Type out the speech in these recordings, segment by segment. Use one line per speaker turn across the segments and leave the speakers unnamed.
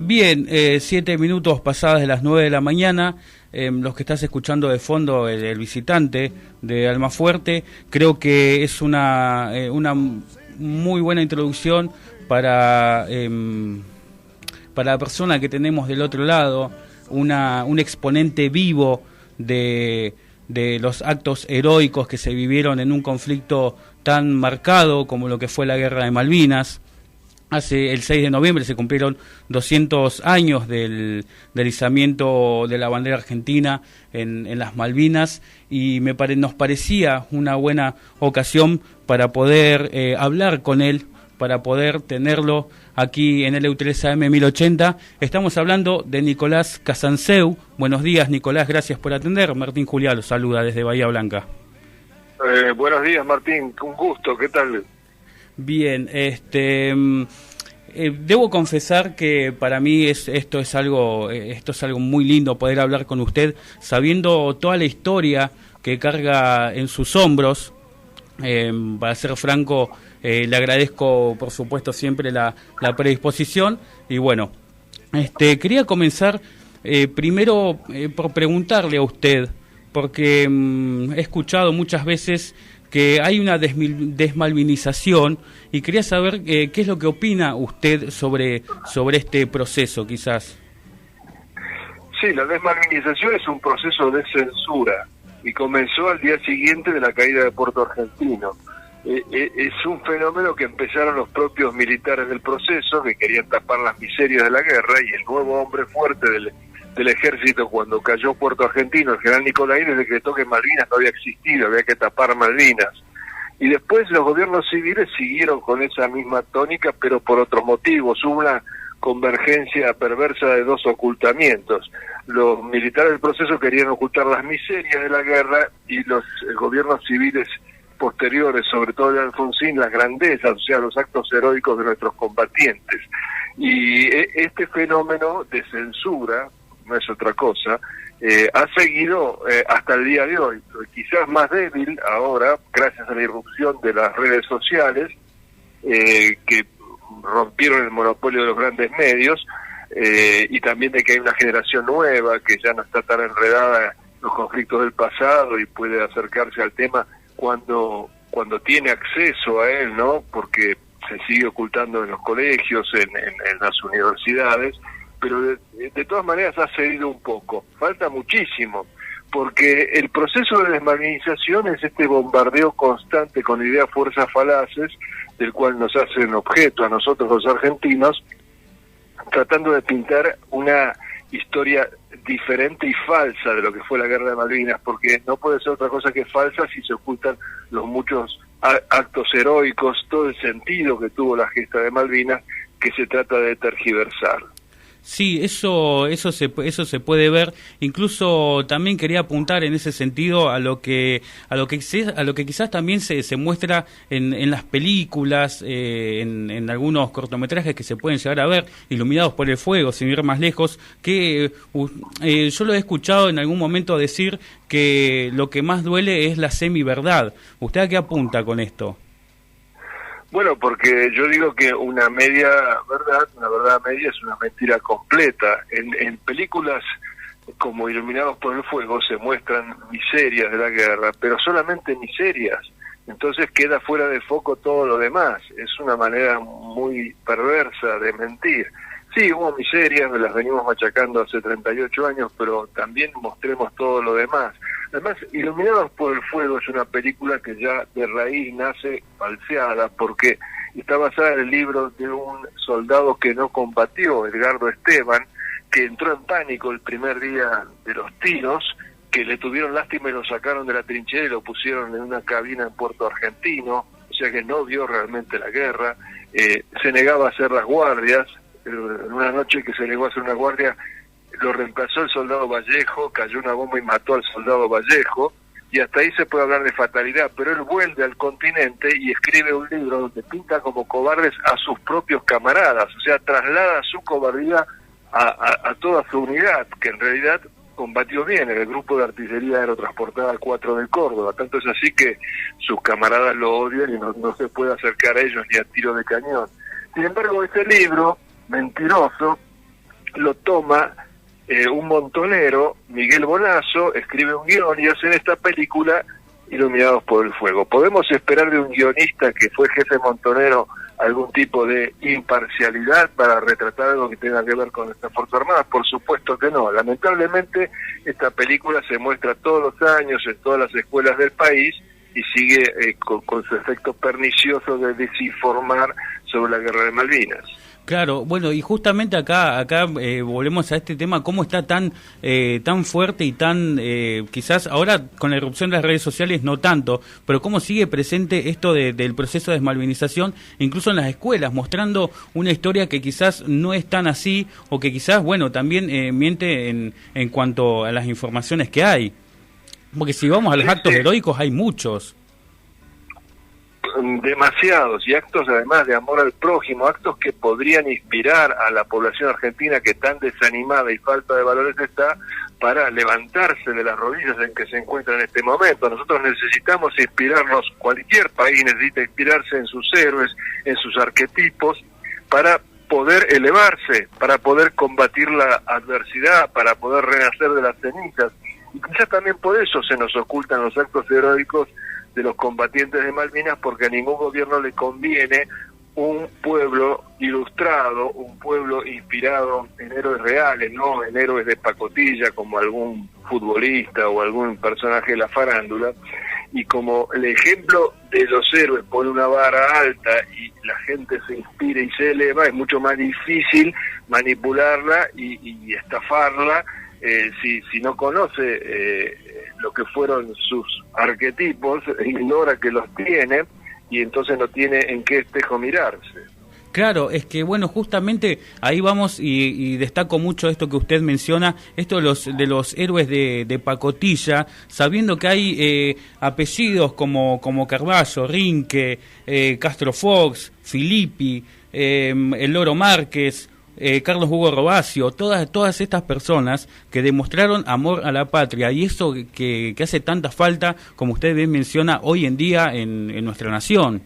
Bien, 7 minutos pasadas de las 9 de la mañana, los que estás escuchando de fondo, el visitante de Almafuerte, creo que es una muy buena introducción para la persona que tenemos del otro lado, un exponente vivo de los actos heroicos que se vivieron en un conflicto tan marcado como lo que fue la Guerra de Malvinas. Hace el 6 de noviembre se cumplieron 200 años del izamiento de la bandera argentina en las Malvinas y nos parecía una buena ocasión para poder hablar con él, para poder tenerlo aquí en LU3 AM 1080. Estamos hablando de Nicolás Casanseu. Buenos días, Nicolás, gracias por atender. Martín Juliá lo saluda desde Bahía Blanca.
Buenos días, Martín, un gusto, ¿qué tal?
Bien, debo confesar que para mí esto es algo muy lindo, poder hablar con usted, sabiendo toda la historia que carga en sus hombros. Para ser franco, le agradezco, por supuesto, siempre la predisposición. Y bueno, quería comenzar primero por preguntarle a usted, porque he escuchado muchas veces que hay una desmalvinización y quería saber qué es lo que opina usted sobre este proceso, quizás.
Sí, la desmalvinización es un proceso de censura y comenzó al día siguiente de la caída de Puerto Argentino. Es un fenómeno que empezaron los propios militares del proceso, que querían tapar las miserias de la guerra, y el nuevo hombre fuerte del ejército, cuando cayó Puerto Argentino, el general Nicolaínez, decretó que Malvinas no había existido, había que tapar Malvinas. Y después los gobiernos civiles siguieron con esa misma tónica, pero por otros motivos. Hubo una convergencia perversa de dos ocultamientos. Los militares del proceso querían ocultar las miserias de la guerra, y los gobiernos civiles posteriores, sobre todo de Alfonsín, las grandezas, o sea, los actos heroicos de nuestros combatientes. Y este fenómeno de censura, no es otra cosa, ha seguido hasta el día de hoy, quizás más débil ahora, gracias a la irrupción de las redes sociales, que rompieron el monopolio de los grandes medios, y también de que hay una generación nueva que ya no está tan enredada en los conflictos del pasado y puede acercarse al tema cuando tiene acceso a él, ¿no? Porque se sigue ocultando en los colegios, en las universidades, pero de todas maneras ha cedido un poco. Falta muchísimo, porque el proceso de desmalvinización es este bombardeo constante con ideas, fuerzas falaces, del cual nos hacen objeto a nosotros los argentinos, tratando de pintar una historia diferente y falsa de lo que fue la Guerra de Malvinas, porque no puede ser otra cosa que falsa si se ocultan los muchos actos heroicos, todo el sentido que tuvo la gesta de Malvinas, que se trata de tergiversar.
Sí, eso se puede ver. Incluso también quería apuntar en ese sentido a lo que quizás también se muestra en las películas, en algunos cortometrajes que se pueden llegar a ver, Iluminados por el fuego, sin ir más lejos, que yo lo he escuchado en algún momento decir que lo que más duele es la semiverdad. ¿Usted a qué apunta con esto?
Bueno, porque yo digo que una media verdad, una verdad media es una mentira completa. En películas como Iluminados por el fuego se muestran miserias de la guerra, pero solamente miserias. Entonces queda fuera de foco todo lo demás. Es una manera muy perversa de mentir. Sí, hubo miserias, me las venimos machacando hace 38 años, pero también mostremos todo lo demás. Además, Iluminados por el fuego es una película que ya de raíz nace falseada, porque está basada en el libro de un soldado que no combatió, Edgardo Esteban, que entró en pánico el primer día de los tiros, que le tuvieron lástima y lo sacaron de la trinchera y lo pusieron en una cabina en Puerto Argentino, o sea que no vio realmente la guerra, se negaba a hacer las guardias. En una noche que se negó a hacer una guardia, lo reemplazó el soldado Vallejo, cayó una bomba y mató al soldado Vallejo, y hasta ahí se puede hablar de fatalidad, pero él vuelve al continente y escribe un libro donde pinta como cobardes a sus propios camaradas, o sea, traslada su cobardía a toda su unidad, que en realidad combatió bien en el grupo de artillería aerotransportada 4 de Córdoba, tanto es así que sus camaradas lo odian y no se puede acercar a ellos ni a tiro de cañón. Sin embargo, este libro mentiroso lo toma un montonero, Miguel Bonazo, escribe un guión y hacen esta película Iluminados por el Fuego. ¿Podemos esperar de un guionista que fue jefe montonero algún tipo de imparcialidad para retratar algo que tenga que ver con estas Fuerzas Armadas? Por supuesto que no. Lamentablemente, esta película se muestra todos los años en todas las escuelas del país y sigue con su efecto pernicioso de desinformar sobre la Guerra de Malvinas.
Claro, bueno, y justamente acá volvemos a este tema, cómo está tan fuerte y tan, quizás ahora con la irrupción de las redes sociales no tanto, pero cómo sigue presente esto del proceso de desmalvinización, incluso en las escuelas, mostrando una historia que quizás no es tan así, o que quizás, bueno, también miente en cuanto a las informaciones que hay. Porque si vamos a los actos heroicos, hay muchos.
Demasiados, y actos además de amor al prójimo, actos que podrían inspirar a la población argentina que tan desanimada y falta de valores está, para levantarse de las rodillas en que se encuentra en este momento. Nosotros necesitamos inspirarnos, cualquier país necesita inspirarse en sus héroes, en sus arquetipos, para poder elevarse, para poder combatir la adversidad, para poder renacer de las cenizas. Y quizás también por eso se nos ocultan los actos heroicos de los combatientes de Malvinas, porque a ningún gobierno le conviene un pueblo ilustrado, un pueblo inspirado en héroes reales, no en héroes de pacotilla como algún futbolista o algún personaje de la farándula. Y como el ejemplo de los héroes pone una vara alta y la gente se inspira y se eleva, es mucho más difícil manipularla y estafarla si no conoce lo que fueron sus arquetipos, ignora que los tiene y entonces no tiene en qué espejo mirarse.
Claro, es que bueno, justamente ahí vamos y destaco mucho esto que usted menciona, esto de los héroes de pacotilla, sabiendo que hay apellidos como Carballo, Rinque, Castro Fox, Filippi, el Loro Márquez, Carlos Hugo Robacio, todas estas personas que demostraron amor a la patria, y eso que hace tanta falta, como usted bien menciona, hoy en día en nuestra nación.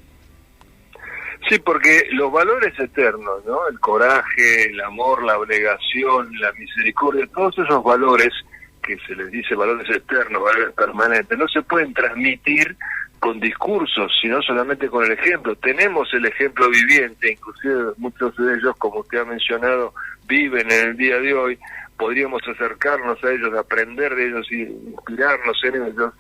Sí, porque los valores eternos, ¿no? El coraje, el amor, la abnegación, la misericordia, todos esos valores que se les dice valores eternos, valores permanentes, no se pueden transmitir con discursos, sino solamente con el ejemplo. Tenemos el ejemplo viviente, inclusive muchos de ellos, como usted ha mencionado, viven en el día de hoy. Podríamos acercarnos a ellos, aprender de ellos y inspirarnos en ellos.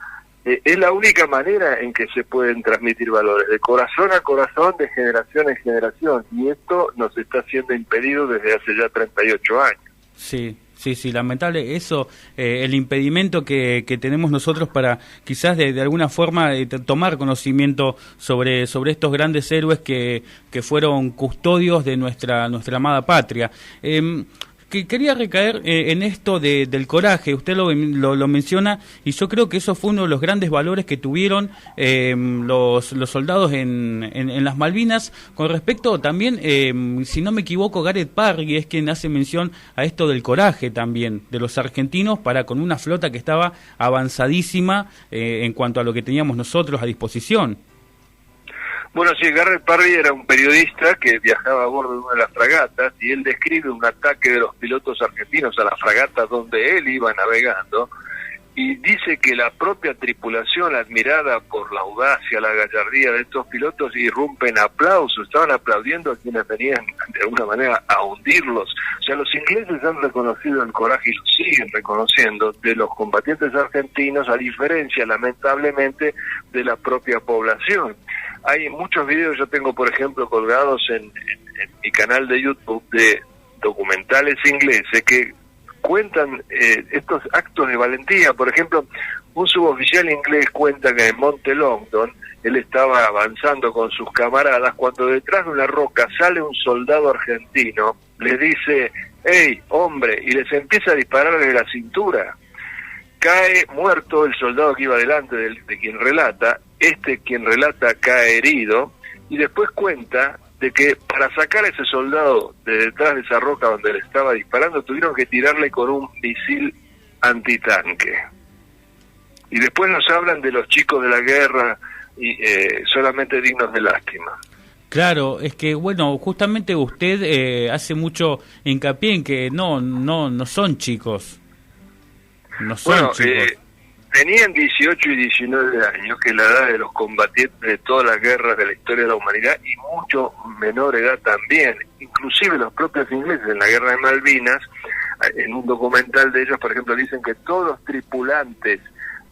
Es la única manera en que se pueden transmitir valores, de corazón a corazón, de generación en generación, y esto nos está siendo impedido desde hace ya 38 años.
Sí, lamentable eso, el impedimento que tenemos nosotros para quizás de alguna forma tomar conocimiento sobre estos grandes héroes que fueron custodios de nuestra amada patria. Que quería recaer en esto del coraje, usted lo menciona, y yo creo que eso fue uno de los grandes valores que tuvieron los soldados en las Malvinas, con respecto también, si no me equivoco, Gareth Parry es quien hace mención a esto del coraje también, de los argentinos para con una flota que estaba avanzadísima en cuanto a lo que teníamos nosotros a disposición.
Bueno, sí, Gareth Parry era un periodista que viajaba a bordo de una de las fragatas y él describe un ataque de los pilotos argentinos a la fragata donde él iba navegando y dice que la propia tripulación, admirada por la audacia, la gallardía de estos pilotos, irrumpe en aplausos, estaban aplaudiendo a quienes venían de alguna manera a hundirlos. O sea, los ingleses han reconocido el coraje y lo siguen reconociendo de los combatientes argentinos, a diferencia, lamentablemente, de la propia población. Hay muchos videos, yo tengo por ejemplo colgados en mi canal de YouTube de documentales ingleses que cuentan estos actos de valentía. Por ejemplo, un suboficial inglés cuenta que en Monte Longdon él estaba avanzando con sus camaradas cuando detrás de una roca sale un soldado argentino, les dice, hey, hombre, y les empieza a disparar de la cintura. Cae muerto el soldado que iba delante de quien relata, quien relata cae herido, y después cuenta de que para sacar a ese soldado de detrás de esa roca donde le estaba disparando, tuvieron que tirarle con un misil antitanque. Y después nos hablan de los chicos de la guerra, y solamente dignos de lástima.
Claro, es que bueno, justamente usted hace mucho hincapié en que no son chicos, no son
Bueno,
chicos.
tenían 18 y 19 años, que es la edad de los combatientes de todas las guerras de la historia de la humanidad, y mucho menor edad también. Inclusive los propios ingleses en la guerra de Malvinas, en un documental de ellos, por ejemplo, dicen que todos los tripulantes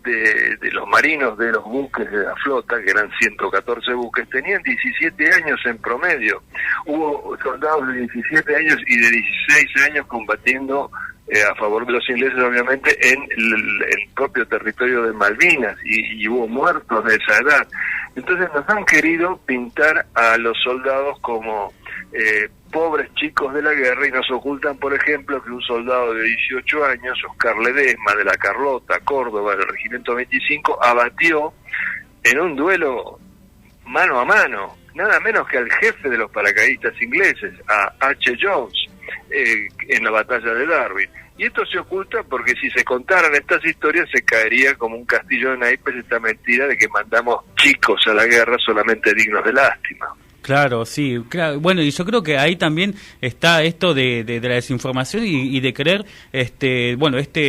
de los marinos de los buques de la flota, que eran 114 buques, tenían 17 años en promedio. Hubo soldados de 17 años y de 16 años combatiendo a favor de los ingleses, obviamente, en el propio territorio de Malvinas, y hubo muertos de esa edad. Entonces nos han querido pintar a los soldados como pobres chicos de la guerra, y nos ocultan, por ejemplo, que un soldado de 18 años, Oscar Ledesma, de la Carlota, Córdoba, del Regimiento 25, abatió en un duelo mano a mano, nada menos que al jefe de los paracaidistas ingleses, a H. Jones, en la batalla de Darwin. Y esto se oculta porque si se contaran estas historias se caería como un castillo de naipes esta mentira de que mandamos chicos a la guerra solamente dignos de lástima.
Claro, sí, claro. Bueno, y yo creo que ahí también está esto de la desinformación y de creer, bueno, esto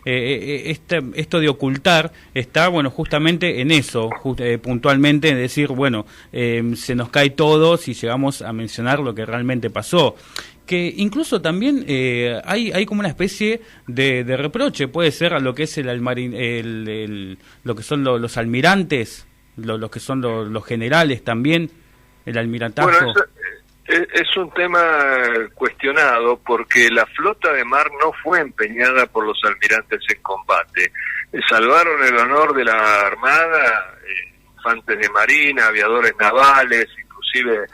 de ocultar está, bueno, justamente en eso, puntualmente, en decir, bueno, se nos cae todo si llegamos a mencionar lo que realmente pasó. Que incluso también hay como una especie de reproche, puede ser a lo que es lo que son los almirantes, lo que son los generales también. El almirantazgo.
Bueno, es un tema cuestionado porque la flota de mar no fue empeñada por los almirantes en combate. Salvaron el honor de la Armada, infantes de marina, aviadores navales, inclusive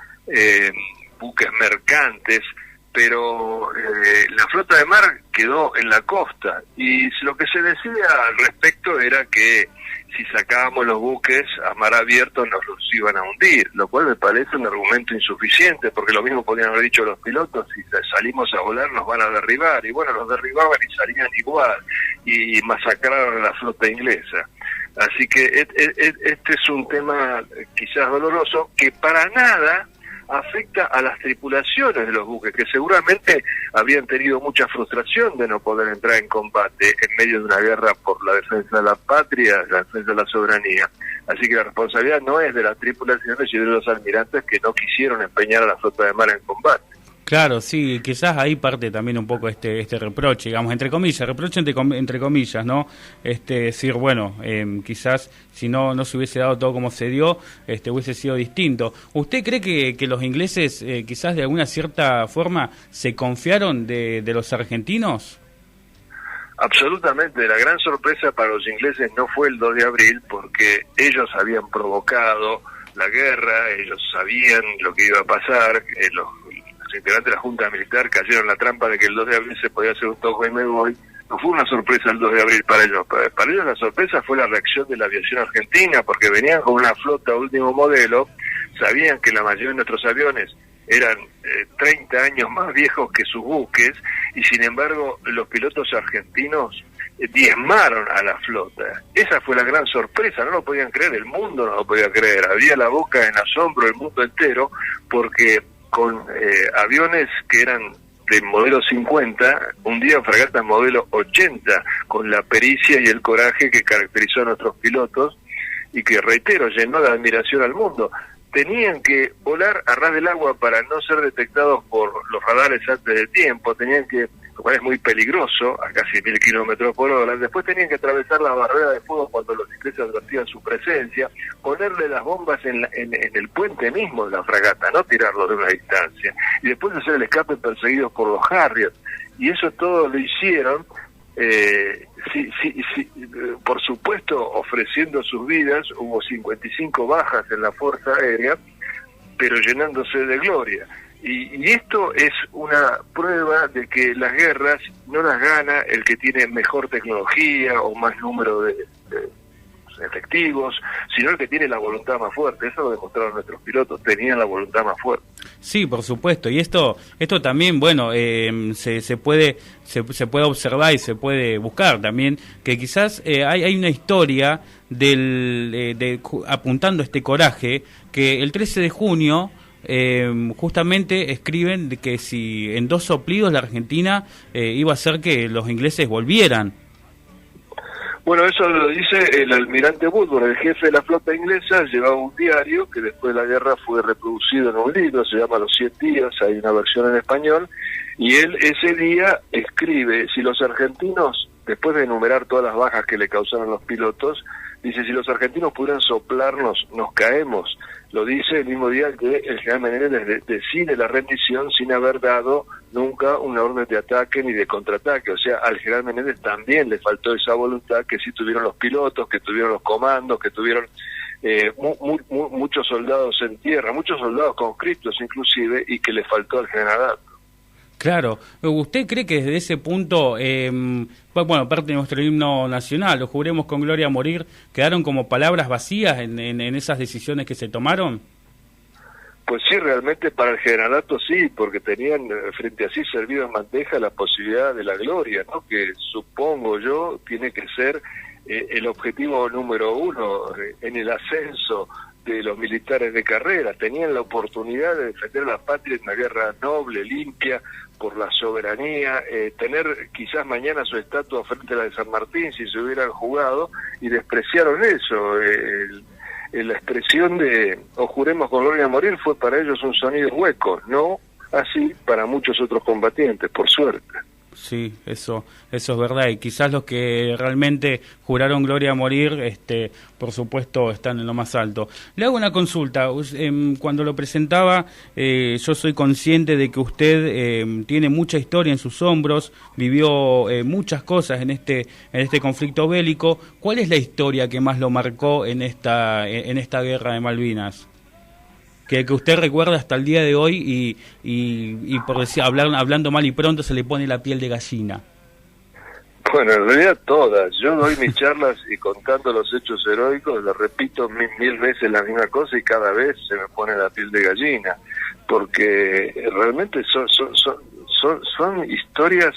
buques mercantes, pero la flota de mar quedó en la costa, y lo que se decía al respecto era que si sacábamos los buques a mar abierto nos los iban a hundir, lo cual me parece un argumento insuficiente, porque lo mismo podían haber dicho los pilotos: si salimos a volar nos van a derribar, y bueno, los derribaban y salían igual, y masacraron a la flota inglesa. Así que este es un tema quizás doloroso, que para nada afecta a las tripulaciones de los buques, que seguramente habrían tenido mucha frustración de no poder entrar en combate en medio de una guerra por la defensa de la patria, la defensa de la soberanía. Así que la responsabilidad no es de las tripulaciones, sino de los almirantes que no quisieron empeñar a la flota de mar en combate.
Claro, sí, quizás ahí parte también un poco este reproche, digamos, entre comillas, reproche entre comillas, ¿no? Decir, bueno, quizás si no se hubiese dado todo como se dio, hubiese sido distinto. ¿Usted cree que los ingleses quizás de alguna cierta forma se confiaron de los argentinos?
Absolutamente. La gran sorpresa para los ingleses no fue el 2 de abril, porque ellos habían provocado la guerra, ellos sabían lo que iba a pasar, los integrantes de la Junta Militar cayeron en la trampa de que el 2 de abril se podía hacer un toque y me voy. No fue una sorpresa el 2 de abril para ellos. Para ellos la sorpresa fue la reacción de la aviación argentina, porque venían con una flota último modelo, sabían que la mayoría de nuestros aviones eran 30 años más viejos que sus buques, y sin embargo los pilotos argentinos diezmaron a la flota. Esa fue la gran sorpresa, no lo podían creer, el mundo no lo podía creer, había la boca en asombro el mundo entero, porque con aviones que eran de modelo 50, hundían fragatas modelo 80, con la pericia y el coraje que caracterizó a nuestros pilotos, y que, reitero, llenó de admiración al mundo. Tenían que volar a ras del agua para no ser detectados por los radares antes de tiempo, tenían que, lo cual es muy peligroso, a casi 1000 kilómetros por hora. Después tenían que atravesar la barrera de fuego cuando los ingleses advertían su presencia, ponerle las bombas en el puente mismo de la fragata, no tirarlo de una distancia, y después hacer el escape perseguidos por los Harriers. Y eso todo lo hicieron, por supuesto, ofreciendo sus vidas. Hubo 55 bajas en la Fuerza Aérea, pero llenándose de gloria. Y esto es una prueba de que las guerras no las gana el que tiene mejor tecnología o más número de efectivos, sino el que tiene la voluntad más fuerte. Eso lo demostraron nuestros pilotos, tenían la voluntad más fuerte.
Sí, por supuesto, y esto también, bueno, se puede observar y se puede buscar también, que quizás hay una historia apuntando este coraje, que el 13 de junio justamente escriben de que si en 2 soplidos la Argentina iba a hacer que los ingleses volvieran.
Bueno, eso lo dice el almirante Woodward, el jefe de la flota inglesa. Llevaba un diario que después de la guerra fue reproducido en un libro, se llama Los 100 días, hay una versión en español, y él ese día escribe, si los argentinos, después de enumerar todas las bajas que le causaron los pilotos, dice, si los argentinos pudieran soplarnos, nos caemos. Lo dice el mismo día que el general Menéndez decide la rendición sin haber dado nunca una orden de ataque ni de contraataque. O sea, al general Menéndez también le faltó esa voluntad que sí tuvieron los pilotos, que tuvieron los comandos, que tuvieron muchos soldados en tierra, muchos soldados conscriptos inclusive, y que le faltó al generalato.
Claro. ¿Usted cree que desde ese punto, bueno, parte de nuestro himno nacional, lo juremos con gloria a morir, quedaron como palabras vacías en esas decisiones que se tomaron?
Pues sí, realmente para el generalato sí, porque tenían frente a sí servido en bandeja la posibilidad de la gloria, ¿no? Que supongo yo tiene que ser el objetivo número 1 en el ascenso de los militares de carrera. Tenían la oportunidad de defender a la patria en una guerra noble, limpia, por la soberanía, tener quizás mañana su estatua frente a la de San Martín si se hubieran jugado, y despreciaron eso. La expresión de "o juremos con gloria a morir" fue para ellos un sonido hueco, no así para muchos otros combatientes, por suerte.
Sí, eso es verdad, y quizás los que realmente juraron gloria a morir, por supuesto, están en lo más alto. Le hago una consulta. Cuando lo presentaba, yo soy consciente de que usted tiene mucha historia en sus hombros, vivió muchas cosas en este conflicto bélico. ¿Cuál es la historia que más lo marcó en esta guerra de Malvinas? Que usted recuerda hasta el día de hoy y por decir, hablando mal y pronto, se le pone la piel de gallina.
Bueno, en realidad todas. Yo doy mis charlas y contando los hechos heroicos, le repito mil veces la misma cosa y cada vez se me pone la piel de gallina, porque realmente son historias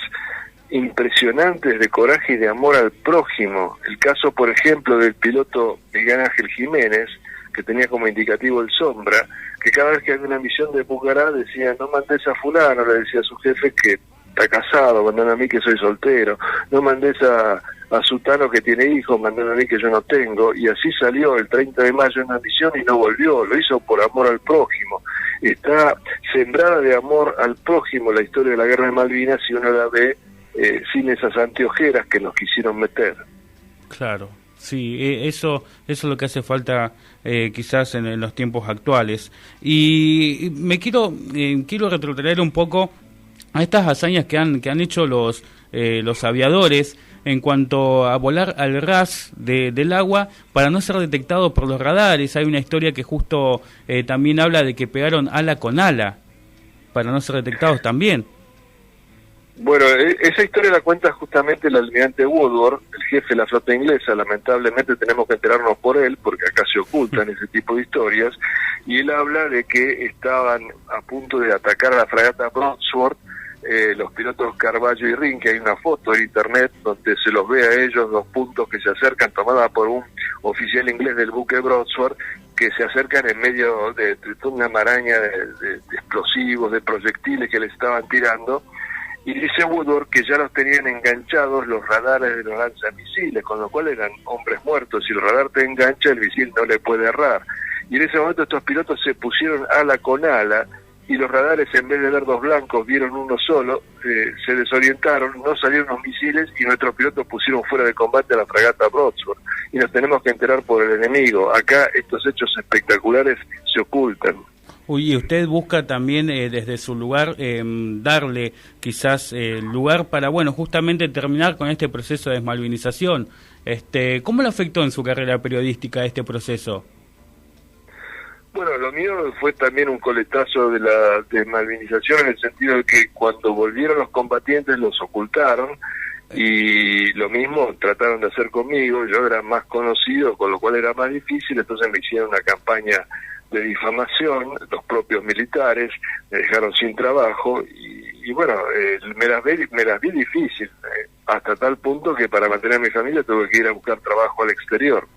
impresionantes de coraje y de amor al prójimo. El caso, por ejemplo, del piloto Miguel Ángel Jiménez, que tenía como indicativo el Sombra, que cada vez que había una misión de Pucará decía, no mandes a fulano, le decía a su jefe que está casado, mandame a mí que soy soltero, no mandes a Sutano que tiene hijos, mandame a mí que yo no tengo, y así salió el 30 de mayo en una misión y no volvió, lo hizo por amor al prójimo. Está sembrada de amor al prójimo la historia de la guerra de Malvinas, si uno la ve sin esas anteojeras que nos quisieron meter.
Claro. Sí, eso es lo que hace falta quizás en los tiempos actuales. Y me quiero retrotraer un poco a estas hazañas que han hecho los aviadores en cuanto a volar al ras del agua para no ser detectados por los radares. Hay una historia que justo también habla de que pegaron ala con ala para no ser detectados también.
Bueno, esa historia la cuenta justamente el almirante Woodward, el jefe de la flota inglesa. Lamentablemente tenemos que enterarnos por él, porque acá se ocultan ese tipo de historias, y él habla de que estaban a punto de atacar a la fragata Broadsword, los pilotos Carballo y Rin, que hay una foto en internet donde se los ve a ellos, dos puntos que se acercan, tomada por un oficial inglés del buque Broadsword, que se acercan en medio de toda una maraña de explosivos, de proyectiles que le estaban tirando. Y dice Woodward que ya los tenían enganchados los radares de los lanzamisiles, con lo cual eran hombres muertos. Si el radar te engancha, el misil no le puede errar. Y en ese momento estos pilotos se pusieron ala con ala, y los radares, en vez de ver dos blancos, vieron uno solo, se desorientaron, no salieron los misiles, y nuestros pilotos pusieron fuera de combate a la fragata Broadsword. Y nos tenemos que enterar por el enemigo. Acá estos hechos espectaculares se ocultan.
Y usted busca también desde su lugar darle quizás lugar para, bueno, justamente terminar con este proceso de desmalvinización. ¿Cómo le afectó en su carrera periodística este proceso?
Bueno, lo mío fue también un coletazo de la desmalvinización, en el sentido de que cuando volvieron los combatientes los ocultaron, y lo mismo trataron de hacer conmigo. Yo era más conocido, con lo cual era más difícil, entonces me hicieron una campaña de difamación. Los propios militares me dejaron sin trabajo y bueno, me las vi difícil, hasta tal punto que para mantener a mi familia tuve que ir a buscar trabajo al exterior.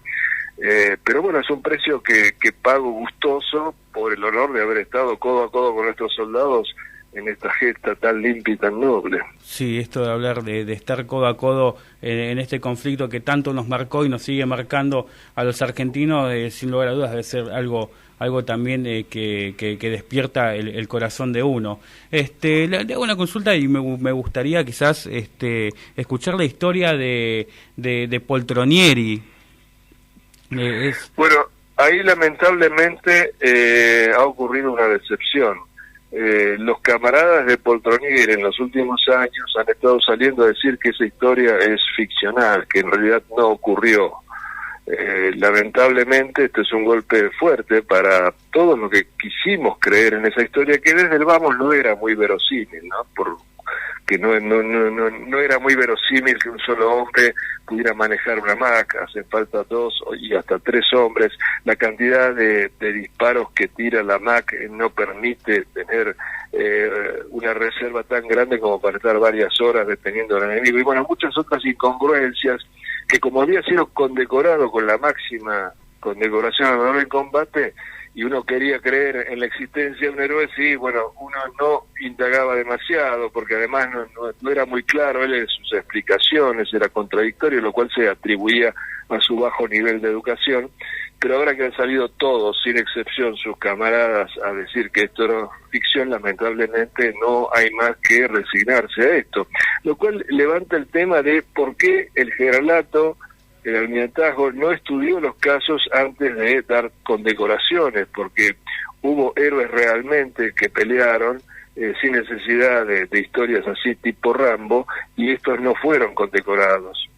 Pero bueno, es un precio que pago gustoso por el honor de haber estado codo a codo con nuestros soldados en esta gesta tan limpia y tan noble.
Sí, esto de hablar de estar codo a codo en este conflicto que tanto nos marcó y nos sigue marcando a los argentinos, sin lugar a dudas debe ser algo también que despierta el corazón de uno. Le hago una consulta y me gustaría quizás escuchar la historia de Poltronieri.
Bueno, ahí lamentablemente ha ocurrido una decepción. Los camaradas de Poltronieri en los últimos años han estado saliendo a decir que esa historia es ficcional, que en realidad no ocurrió. Lamentablemente esto es un golpe fuerte para todos los que quisimos creer en esa historia, que desde el vamos no era muy verosímil, ¿no? Que no era muy verosímil que un solo hombre pudiera manejar una Mac. Hacen falta 2 y hasta 3 hombres. La cantidad de disparos que tira la Mac no permite tener una reserva tan grande como para estar varias horas deteniendo al enemigo. Y bueno, muchas otras incongruencias que, como había sido condecorado con la máxima condecoración al honor en combate, y uno quería creer en la existencia de un héroe, sí, bueno, uno no indagaba demasiado, porque además no era muy claro él en sus explicaciones, era contradictorio, lo cual se atribuía a su bajo nivel de educación. Pero ahora que han salido todos, sin excepción, sus camaradas a decir que esto era ficción, lamentablemente no hay más que resignarse a esto, lo cual levanta el tema de por qué el generalato, el almirantazgo, no estudió los casos antes de dar condecoraciones, porque hubo héroes realmente que pelearon sin necesidad de historias así tipo Rambo, y estos no fueron condecorados.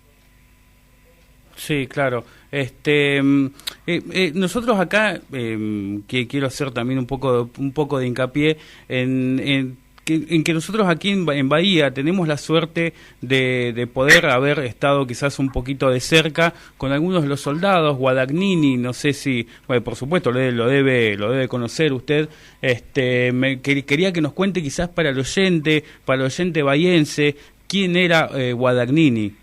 Sí, claro. Nosotros acá, que quiero hacer también un poco de hincapié en que nosotros aquí en Bahía tenemos la suerte de poder haber estado quizás un poquito de cerca con algunos de los soldados. Guadagnini, no sé si, bueno, por supuesto lo debe conocer usted. Quería que nos cuente quizás para el oyente bahiense, quién era Guadagnini.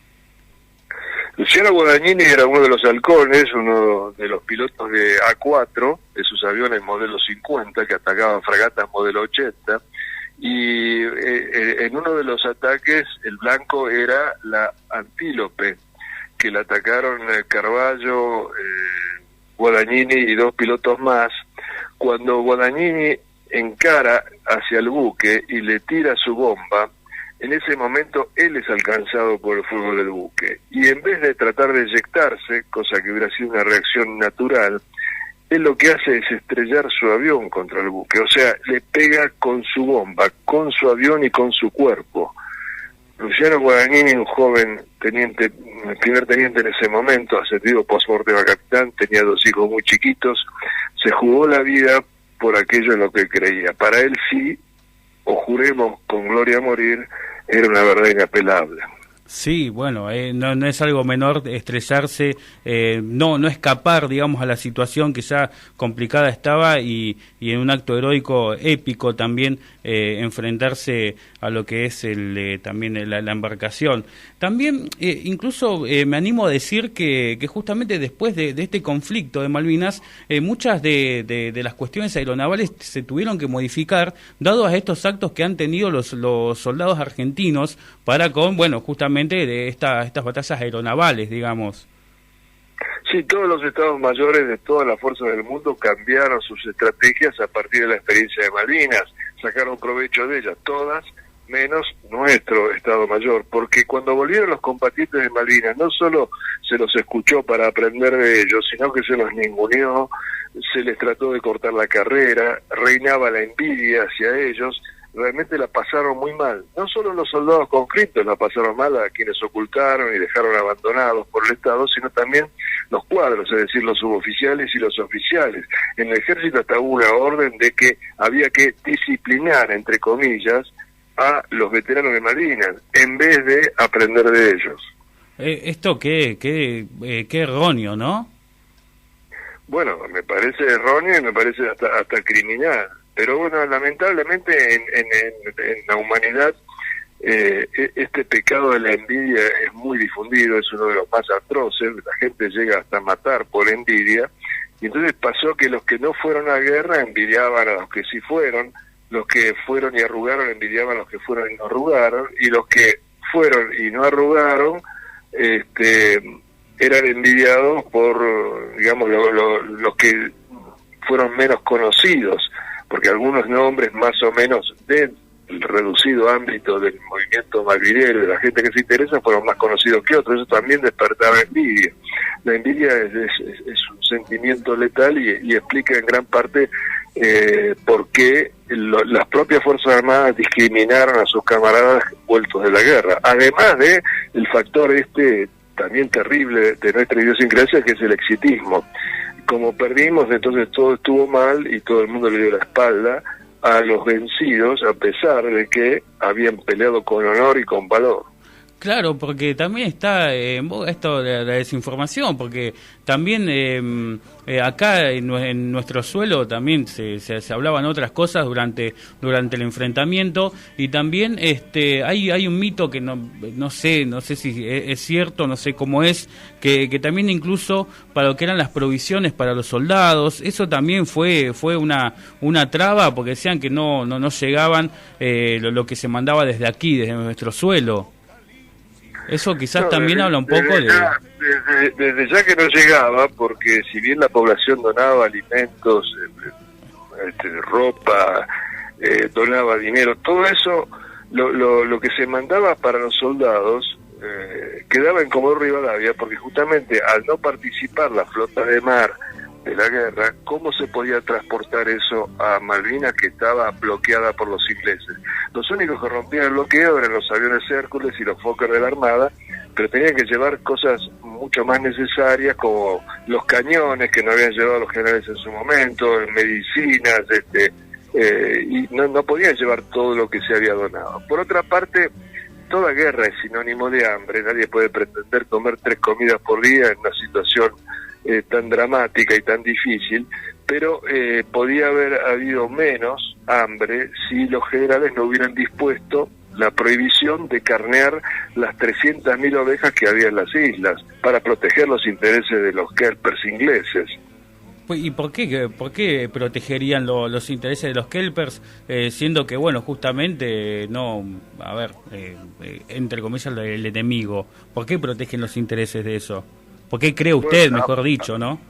Luciano Guadagnini era uno de los halcones, uno de los pilotos de A4, de sus aviones modelo 50, que atacaban fragatas modelo 80, y en uno de los ataques el blanco era la Antílope, que la atacaron Carballo, Guadagnini y 2 pilotos más. Cuando Guadagnini encara hacia el buque y le tira su bomba, en ese momento él es alcanzado por el fuego del buque, y en vez de tratar de eyectarse, cosa que hubiera sido una reacción natural, él lo que hace es estrellar su avión contra el buque, o sea, le pega con su bomba, con su avión y con su cuerpo. Luciano Guadagnini, un joven teniente, primer teniente en ese momento, ascendido post-mortem a capitán, tenía 2 hijos muy chiquitos, se jugó la vida por aquello en lo que creía. Para él sí, o juremos con gloria a morir, era una verdad inapelable.
Sí, bueno, no es algo menor estrellarse, no escapar, digamos, a la situación que ya complicada estaba y en un acto heroico épico también enfrentarse a lo que es también la embarcación. También incluso me animo a decir que justamente después de este conflicto de Malvinas, muchas de las cuestiones aeronavales se tuvieron que modificar, dado a estos actos que han tenido los soldados argentinos para justamente de estas batallas aeronavales, digamos.
Sí, todos los estados mayores de todas las fuerzas del mundo cambiaron sus estrategias a partir de la experiencia de Malvinas, sacaron provecho de ellas, todas menos nuestro Estado Mayor, porque cuando volvieron los combatientes de Malvinas, no solo se los escuchó para aprender de ellos, sino que se los ninguneó, se les trató de cortar la carrera, reinaba la envidia hacia ellos. Realmente la pasaron muy mal. No solo los soldados conscriptos la pasaron mal, a quienes ocultaron y dejaron abandonados por el Estado, sino también los cuadros, es decir, los suboficiales y los oficiales. En el ejército hasta hubo una orden de que había que disciplinar, entre comillas, a los veteranos de Malvinas, en vez de aprender de ellos.
Esto qué erróneo, ¿no?
Bueno, me parece erróneo y me parece hasta criminal. Pero bueno, lamentablemente en la humanidad este pecado de la envidia es muy difundido, es uno de los más atroces, la gente llega hasta matar por envidia, y entonces pasó que los que no fueron a guerra envidiaban a los que sí fueron, los que fueron y arrugaron envidiaban a los que fueron y no arrugaron, y los que fueron y no arrugaron eran envidiados por, digamos, los que fueron menos conocidos, porque algunos nombres más o menos del reducido ámbito del movimiento malvinero, de la gente que se interesa, fueron más conocidos que otros. Eso también despertaba envidia. La envidia es un sentimiento letal y explica en gran parte por qué las propias Fuerzas Armadas discriminaron a sus camaradas vueltos de la guerra, además de el factor también terrible de nuestra idiosincrasia, que es el exitismo. Como perdimos, entonces todo estuvo mal y todo el mundo le dio la espalda a los vencidos, a pesar de que habían peleado con honor y con valor.
Claro, porque también está esto de la desinformación, porque también acá en nuestro suelo también se hablaban otras cosas durante el enfrentamiento, y también hay un mito que no sé si es cierto, no sé cómo es, que también incluso para lo que eran las provisiones para los soldados, eso también fue una traba, porque decían que no llegaban lo que se mandaba desde aquí, desde nuestro suelo. Eso quizás también habla un poco
desde ya que no llegaba, porque si bien la población donaba alimentos, ropa, donaba dinero, todo eso, lo que se mandaba para los soldados quedaba en Comodoro Rivadavia, porque justamente al no participar la flota de mar de la guerra, ¿cómo se podía transportar eso a Malvinas, que estaba bloqueada por los ingleses? Los únicos que rompían el bloqueo eran los aviones Hércules y los Fokker de la Armada, pero tenían que llevar cosas mucho más necesarias, como los cañones que no habían llevado los generales en su momento, medicinas, y no podían llevar todo lo que se había donado. Por otra parte, toda guerra es sinónimo de hambre. Nadie puede pretender comer 3 comidas por día en una situación tan dramática y tan difícil, pero podía haber habido menos hambre si los generales no hubieran dispuesto la prohibición de carnear las 300.000 ovejas que había en las islas para proteger los intereses de los kelpers ingleses.
¿Y por qué protegerían los intereses de los kelpers, siendo que, bueno, justamente entre comillas, el enemigo? ¿Por qué protegen los intereses de eso? ¿Por qué cree usted, mejor dicho, no?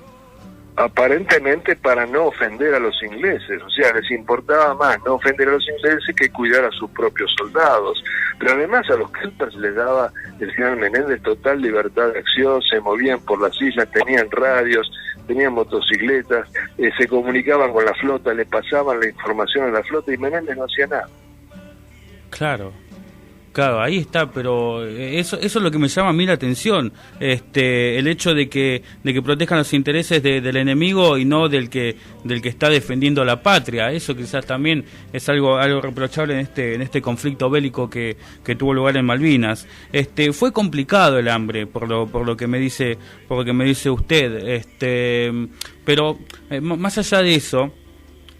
Aparentemente para no ofender a los ingleses, o sea, les importaba más no ofender a los ingleses que cuidar a sus propios soldados. Pero además a los kelpers les daba el general Menéndez total libertad de acción, se movían por las islas, tenían radios, tenían motocicletas, se comunicaban con la flota, le pasaban la información a la flota y Menéndez no hacía nada.
Claro, ahí está, pero eso es lo que me llama a mí la atención, el hecho de que protejan los intereses del enemigo y no del que está defendiendo la patria. Eso quizás también es algo reprochable en este conflicto bélico que tuvo lugar en Malvinas. Fue complicado el hambre, por lo que me dice usted, pero más allá de eso,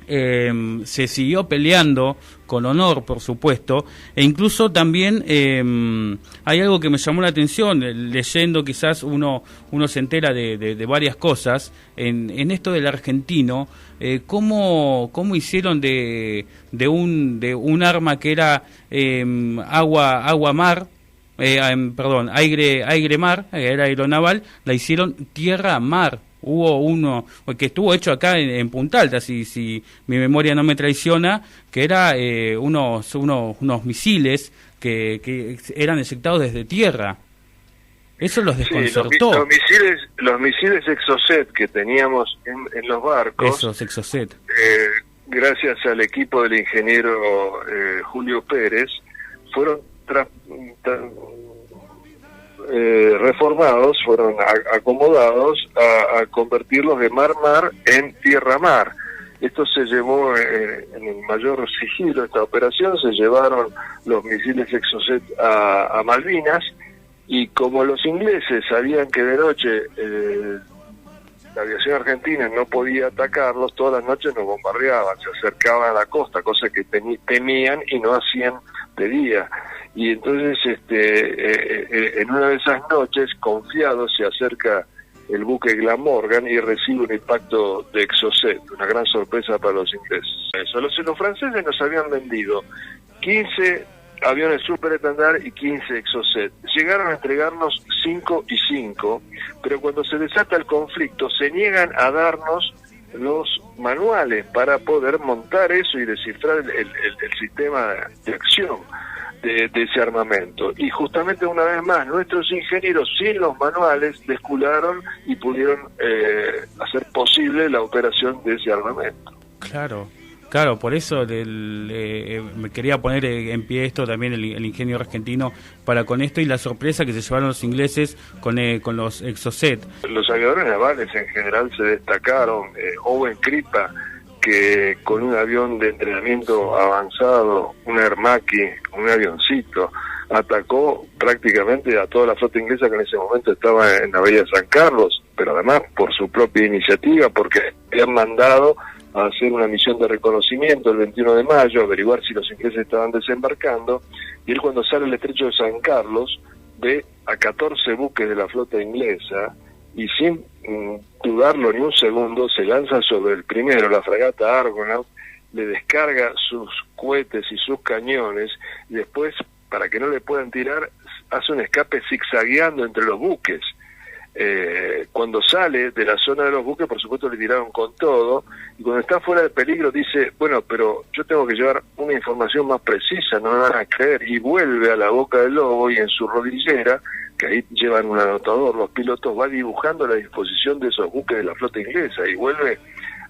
se siguió peleando con honor, por supuesto, e incluso también hay algo que me llamó la atención, leyendo quizás uno se entera de varias cosas en esto del argentino, cómo hicieron de un arma que era agua-mar, aire-mar, era aeronaval, la hicieron tierra-mar. Hubo uno que estuvo hecho acá en Punta Alta, si mi memoria no me traiciona, que era unos misiles que eran eyectados desde tierra. Eso los desconcertó.
Sí, los misiles Exocet que teníamos en los barcos,
esos Exocet,
gracias al equipo del ingeniero Julio Pérez, fueron reformados, fueron acomodados a convertirlos de mar-mar en tierra-mar. Esto se llevó en el mayor sigilo, esta operación. Se llevaron los misiles Exocet a Malvinas, y como los ingleses sabían que de noche la aviación argentina no podía atacarlos, todas las noches nos bombardeaban, se acercaban a la costa, cosa que temían y no hacían artillería. Y entonces en una de esas noches, confiado, se acerca el buque Glamorgan y recibe un impacto de Exocet, una gran sorpresa para los ingleses. Los franceses nos habían vendido 15 aviones Super Étendard y 15 Exocet. Llegaron a entregarnos 5 y 5, pero cuando se desata el conflicto se niegan a darnos los manuales para poder montar eso y descifrar el sistema de acción de ese armamento. Y justamente una vez más, nuestros ingenieros sin los manuales descularon y pudieron hacer posible la operación de ese armamento.
Claro, por eso me quería poner en pie esto también el ingenio argentino para con esto y la sorpresa que se llevaron los ingleses con los Exocet.
Los aviadores navales en general se destacaron. Owen Crippa, que con un avión de entrenamiento avanzado, un Ermaki, un avioncito, atacó prácticamente a toda la flota inglesa que en ese momento estaba en la bahía de San Carlos, pero además por su propia iniciativa, porque habían mandado a hacer una misión de reconocimiento el 21 de mayo, averiguar si los ingleses estaban desembarcando, y él cuando sale al estrecho de San Carlos ve a 14 buques de la flota inglesa y sin dudarlo ni un segundo se lanza sobre el primero, la fragata Argonaut, le descarga sus cohetes y sus cañones y después, para que no le puedan tirar, hace un escape zigzagueando entre los buques. Cuando sale de la zona de los buques, por supuesto le tiraron con todo, y cuando está fuera de peligro dice, bueno, pero yo tengo que llevar una información más precisa, no me van a creer, y vuelve a la Boca del Lobo y en su rodillera, que ahí llevan un anotador, los pilotos, va dibujando la disposición de esos buques de la flota inglesa, y vuelve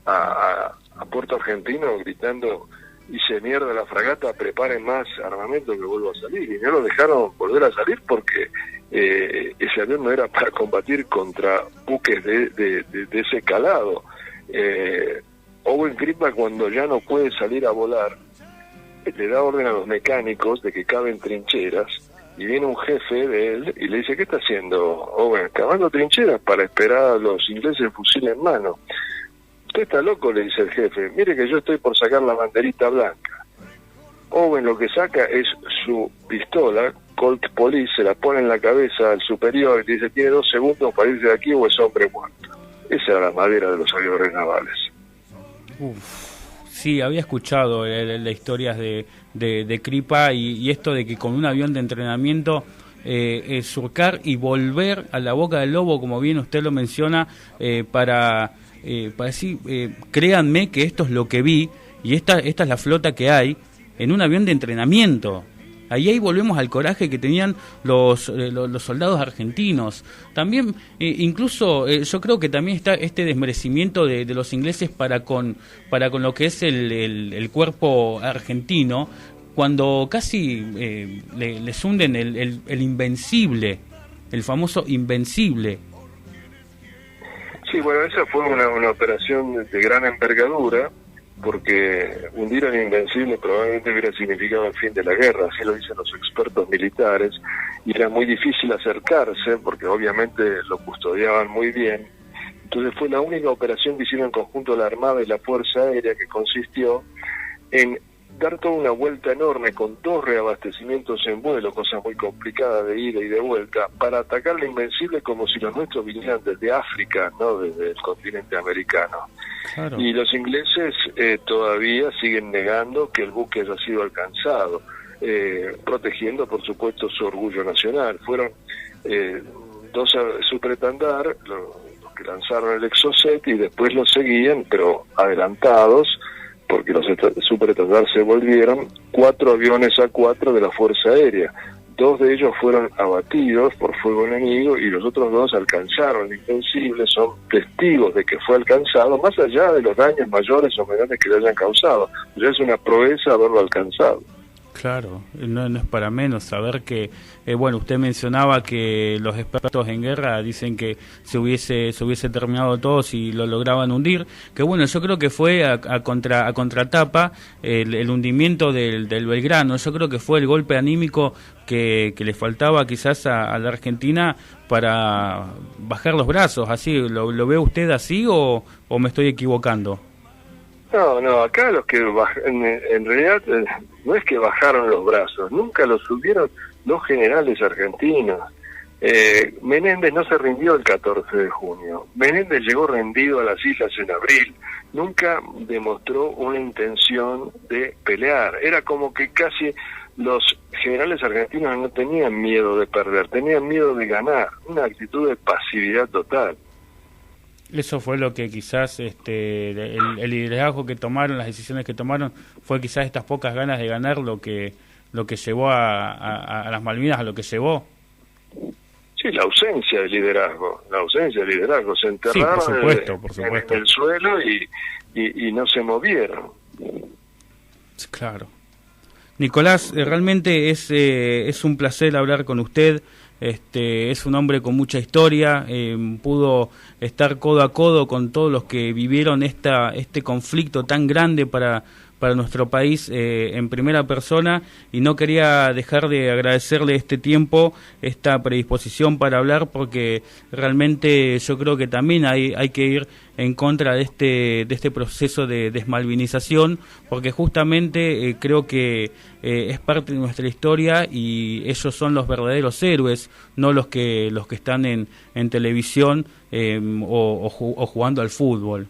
a Puerto Argentino gritando, hice mierda la fragata, preparen más armamento que vuelvo a salir, y no lo dejaron volver a salir porque ese avión no era para combatir contra buques de ese calado. Owen Crippa, cuando ya no puede salir a volar, le da orden a los mecánicos de que caven trincheras, y viene un jefe de él y le dice, ¿qué está haciendo Owen? Cavando trincheras para esperar a los ingleses fusil en mano. Usted está loco, le dice el jefe, mire que yo estoy por sacar la banderita blanca. Owen lo que saca es su pistola Colt Police, se la pone en la cabeza al superior y dice, tiene 2 segundos para irse de aquí o es hombre muerto. Esa era la madera de los aviadores navales.
Sí, había escuchado las historias de Crippa y esto de que con un avión de entrenamiento surcar y volver a la Boca del Lobo, como bien usted lo menciona, para decir, créanme que esto es lo que vi y esta es la flota que hay en un avión de entrenamiento. Ahí volvemos al coraje que tenían los soldados argentinos. También, incluso, yo creo que también está este desmerecimiento de los ingleses para con lo que es el cuerpo argentino, cuando casi les hunden el Invencible, el famoso Invencible.
Sí, bueno, esa fue una operación de gran envergadura, porque hundir al Invencible probablemente hubiera significado el fin de la guerra, así lo dicen los expertos militares, y era muy difícil acercarse, porque obviamente lo custodiaban muy bien. Entonces fue la única operación que hicieron en conjunto la Armada y la Fuerza Aérea, que consistió en dar toda una vuelta enorme con 2 reabastecimientos en vuelo, cosa muy complicada de ida y de vuelta, para atacar la Invencible como si los nuestros vinieran desde África, no desde el continente americano. Claro. Y los ingleses todavía siguen negando que el buque haya sido alcanzado, protegiendo por supuesto su orgullo nacional. Fueron 2 Super Étendard los que lanzaron el Exocet y después los seguían, pero adelantados, porque los Super Étendard se volvieron 4 aviones A4 de la Fuerza Aérea. 2 de ellos fueron abatidos por fuego enemigo y los otros 2 alcanzaron el Invencible, son testigos de que fue alcanzado, más allá de los daños mayores o menores que le hayan causado. Ya es una proeza haberlo alcanzado.
Claro, no es para menos saber que, bueno, usted mencionaba que los expertos en guerra dicen que se hubiese terminado todo si lo lograban hundir, que bueno, yo creo que fue a contratapa el hundimiento del Belgrano. Yo creo que fue el golpe anímico que le faltaba quizás a la Argentina para bajar los brazos. ¿Así lo ve usted así o me estoy equivocando?
No, acá los que en realidad no es que bajaron los brazos, nunca los subieron los generales argentinos. Menéndez no se rindió el 14 de junio, Menéndez llegó rendido a las islas en abril, nunca demostró una intención de pelear, era como que casi los generales argentinos no tenían miedo de perder, tenían miedo de ganar, una actitud de pasividad total.
Eso fue lo que quizás el liderazgo que tomaron, las decisiones que tomaron, fue quizás estas pocas ganas de ganar lo que llevó a las Malvinas a lo que llevó.
Sí, la ausencia de liderazgo, se enterraron
por supuesto.
En el suelo y no se movieron.
Claro. Nicolás, realmente es un placer hablar con usted. Es un hombre con mucha historia, pudo estar codo a codo con todos los que vivieron este conflicto tan grande para nuestro país en primera persona, y no quería dejar de agradecerle este tiempo, esta predisposición para hablar, porque realmente yo creo que también hay que ir en contra de este proceso de desmalvinización, porque justamente creo que es parte de nuestra historia y ellos son los verdaderos héroes, no los que están en televisión o jugando al fútbol.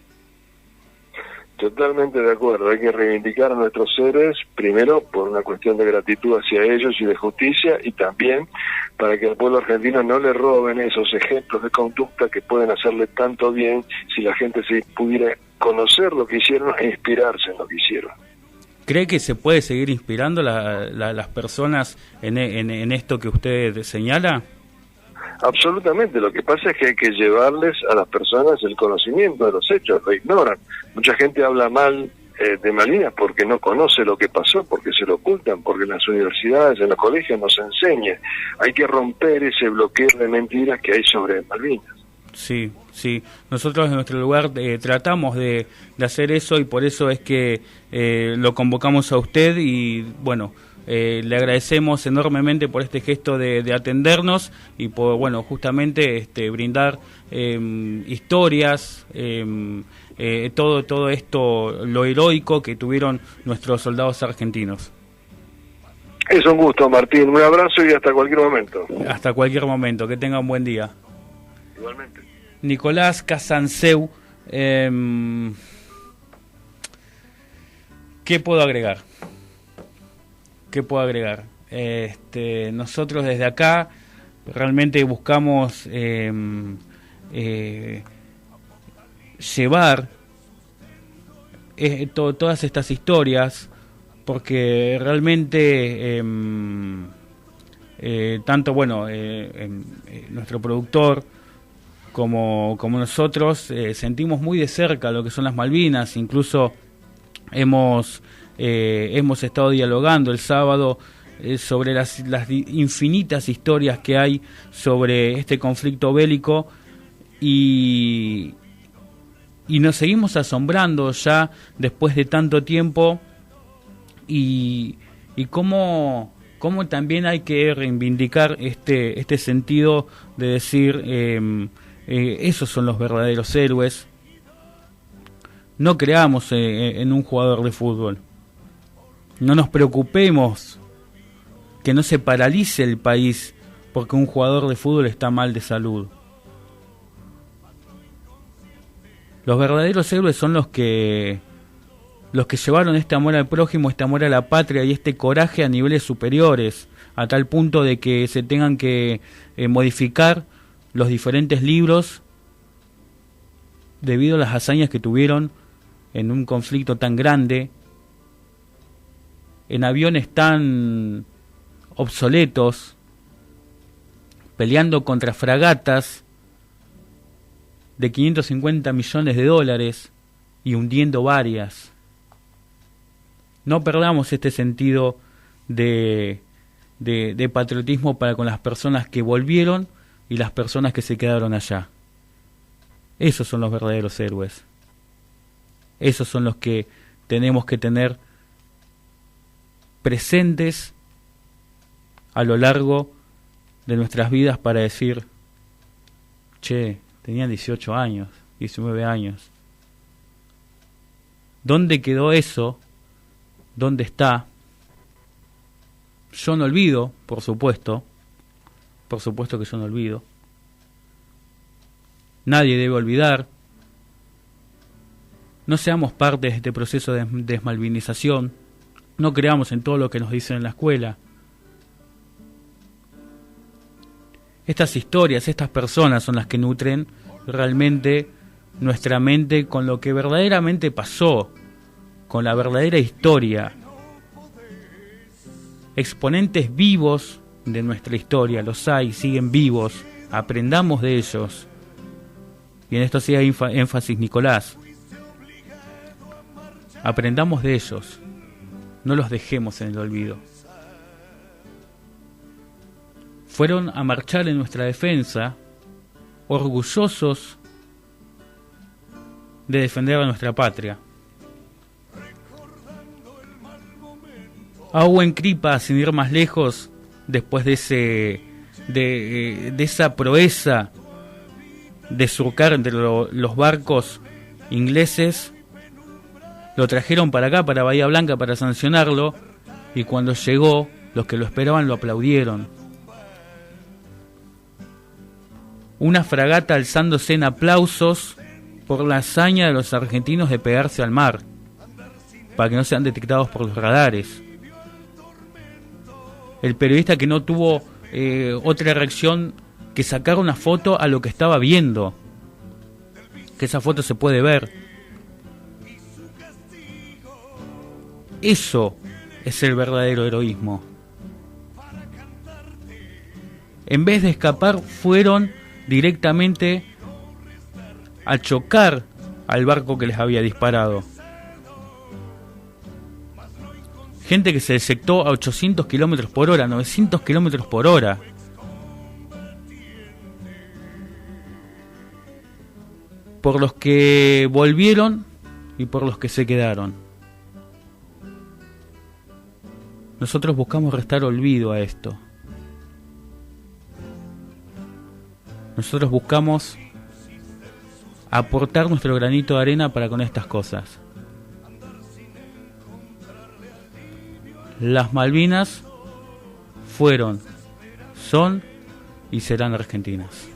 Totalmente de acuerdo, hay que reivindicar a nuestros héroes, primero por una cuestión de gratitud hacia ellos y de justicia, y también para que al pueblo argentino no le roben esos ejemplos de conducta que pueden hacerle tanto bien si la gente se pudiera conocer lo que hicieron e inspirarse en lo que hicieron.
¿Cree que se puede seguir inspirando las personas en esto que usted señala?
Absolutamente, lo que pasa es que hay que llevarles a las personas el conocimiento de los hechos, lo ignoran. Mucha gente habla mal de Malvinas porque no conoce lo que pasó, porque se lo ocultan, porque en las universidades, en los colegios no se enseña. Hay que romper ese bloqueo de mentiras que hay sobre Malvinas. Sí.
Nosotros en nuestro lugar tratamos de hacer eso, y por eso es que lo convocamos a usted y bueno, le agradecemos enormemente por este gesto de atendernos y por, bueno, justamente brindar historias, todo esto, lo heroico que tuvieron nuestros soldados argentinos.
Es un gusto, Martín. Un abrazo y hasta cualquier momento.
Hasta cualquier momento. Que tenga un buen día.
Igualmente.
Nicolás Casanseu. ¿Qué puedo agregar? Nosotros desde acá realmente buscamos llevar todas estas historias, porque realmente tanto nuestro productor como nosotros sentimos muy de cerca lo que son las Malvinas. Incluso hemos estado dialogando el sábado sobre las infinitas historias que hay sobre este conflicto bélico, y nos seguimos asombrando ya después de tanto tiempo, y cómo también hay que reivindicar este sentido de decir esos son los verdaderos héroes. No creamos en un jugador de fútbol. No nos preocupemos que no se paralice el país porque un jugador de fútbol está mal de salud. Los verdaderos héroes son los que llevaron este amor al prójimo, este amor a la patria y este coraje a niveles superiores, a tal punto de que se tengan que modificar los diferentes libros debido a las hazañas que tuvieron en un conflicto tan grande, en aviones tan obsoletos, peleando contra fragatas de 550 millones de dólares y hundiendo varias. No perdamos este sentido de patriotismo para con las personas que volvieron y las personas que se quedaron allá. Esos son los verdaderos héroes. Esos son los que tenemos que tener presentes a lo largo de nuestras vidas para decir, che, tenían 18 años, 19 años. ¿Dónde quedó eso? ¿Dónde está? Yo no olvido, por supuesto que yo no olvido. Nadie debe olvidar. No seamos parte de este proceso de desmalvinización. No creamos en todo lo que nos dicen en la escuela. Estas historias, estas personas son las que nutren realmente nuestra mente con lo que verdaderamente pasó, con la verdadera historia. Exponentes vivos de nuestra historia, los hay, siguen vivos, aprendamos de ellos. Y en esto hacía énfasis Nicolás. Aprendamos de ellos, no los dejemos en el olvido. Fueron a marchar en nuestra defensa, orgullosos de defender a nuestra patria. A Owen Kripa, sin ir más lejos, después de esa proeza de surcar entre los barcos ingleses, lo trajeron para acá, para Bahía Blanca, para sancionarlo, y cuando llegó, los que lo esperaban lo aplaudieron. Una fragata alzándose en aplausos por la hazaña de los argentinos de pegarse al mar, para que no sean detectados por los radares. El periodista que no tuvo otra reacción que sacar una foto a lo que estaba viendo, que esa foto se puede ver. Eso es el verdadero heroísmo. En vez de escapar, fueron directamente a chocar al barco que les había disparado. Gente que se eyectó a 800 kilómetros por hora, 900 kilómetros por hora. Por los que volvieron y por los que se quedaron. Nosotros buscamos restar olvido a esto. Nosotros buscamos aportar nuestro granito de arena para con estas cosas. Las Malvinas fueron, son y serán argentinas.